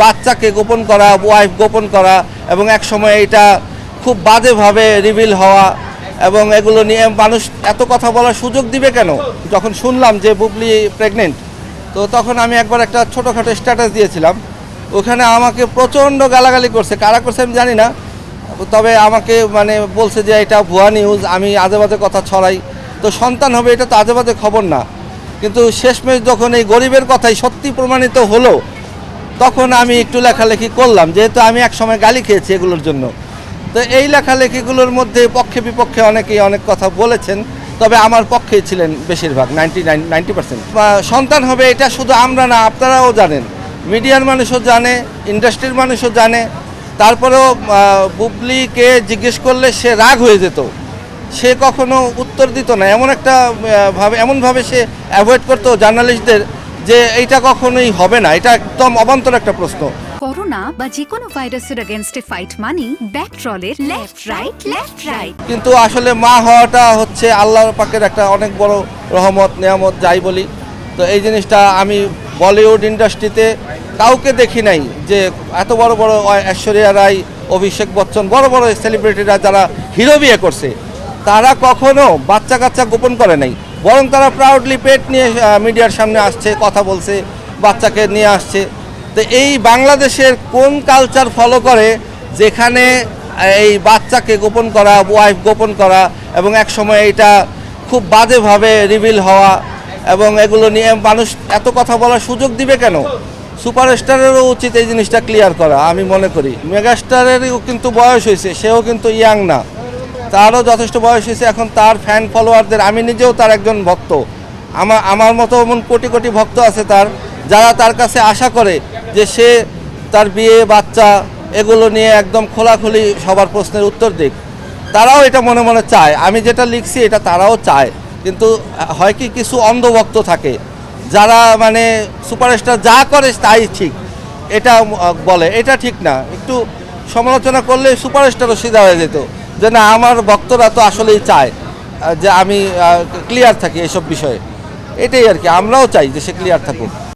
বাচ্চাকে গোপন করা, ওয়াইফ গোপন করা এবং এক সময় এটা খুব বাজেভাবে রিভিল হওয়া এবং এগুলো নিয়ে মানুষ এত কথা বলার সুযোগ দিবে কেন? যখন শুনলাম যে বুবলি প্রেগনেন্ট, তো তখন আমি একবার একটা ছোটোখাটো স্ট্যাটাস দিয়েছিলাম। ওখানে আমাকে প্রচণ্ড গালাগালি করছে, কারা করছে আমি জানি না, তবে আমাকে বলছে যে এটা ভুয়া নিউজ, আমি আজেবাজে কথা ছড়াই। তো সন্তান হবে এটা তো আজেবাজে খবর না, কিন্তু শেষমেশ যখন এই গরিবের কথাই সত্যি প্রমাণিত হলো, তখন আমি একটু লেখালেখি করলাম, যেহেতু আমি এক সময় গালি খেয়েছি এগুলোর জন্য। তো এই লেখালেখিগুলোর মধ্যে পক্ষে বিপক্ষে অনেকেই অনেক কথা বলেছেন, তবে আমার পক্ষেই ছিলেন বেশিরভাগ, 90%। সন্তান হবে এটা শুধু আমরা না, আপনারাও জানেন, মিডিয়ার মানুষও জানে, ইন্ডাস্ট্রির মানুষও জানে। তারপরেও বুবলিকে জিজ্ঞেস করলে সে রাগ হয়ে যেত, সে কখনো উত্তর দিত না, এমনভাবে সে অ্যাভয়েড করতো জার্নালিস্টদের, যে এইটা কখনোই হবে না, এটা একদম অবান্তর একটা প্রশ্ন। করোনা বা যে কোনো ভাইরাসের এগেইনস্টে ফাইট মানি ব্যাকট্রলের লেফট রাইট। কিন্তু আসলে মা হওয়াটা হচ্ছে আল্লাহর পাকের একটা অনেক বড় রহমত, নেয়ামত যাই বলি। তো এই জিনিসটা আমি বলিউড ইন্ডাস্ট্রিতে কাউকে দেখি নাই যে এত বড় বড় ঐশ্বরিয়া রায়, অভিষেক বচ্চন, বড় বড় সেলিব্রিটিরা যারা হিরো বিয়ে করছে, তারা কখনো বাচ্চা কাচ্চা গোপন করে নাই, বরং তারা প্রাউডলি পেট নিয়ে মিডিয়ার সামনে আসছে, কথা বলছে, বাচ্চাকে নিয়ে আসছে। তো এই বাংলাদেশের কোন কালচার ফলো করে যেখানে এই বাচ্চাকে গোপন করা, ওয়াইফ গোপন করা এবং এক সময় এটা খুব বাজেভাবে রিভিল হওয়া এবং এগুলো নিয়ে মানুষ এত কথা বলার সুযোগ দিবে কেন? সুপারস্টারেরও উচিত এই জিনিসটা ক্লিয়ার করা, আমি মনে করি। মেগাস্টারেরও কিন্তু বয়স হয়েছে, সেও কিন্তু ইয়াং না, তারও যথেষ্ট বয়স হয়েছে। এখন তার ফ্যান ফলোয়ারদের, আমি নিজেও তার একজন ভক্ত, আমার মতো এমন কোটি কোটি ভক্ত আছে তার, যারা তার কাছে আশা করে যে সে তার বিয়ে, বাচ্চা এগুলো নিয়ে একদম খোলাখুলি সবার প্রশ্নের উত্তর দিক। তারাও এটা মনে মনে চায়, আমি যেটা লিখছি এটা তারাও চায়। কিন্তু হয় কি, কিছু অন্ধভক্ত থাকে যারা সুপারস্টার যা করে তাই ঠিক, এটা বলে, এটা ঠিক না। একটু সমালোচনা করলে সুপারস্টারও সিধা হয়ে যেত, যে না, আমার ভক্তরা তো আসলেই চায় যে আমি ক্লিয়ার থাকি এসব বিষয়ে। এটাই আর কি, আমরাও চাই যে সে ক্লিয়ার থাকুক।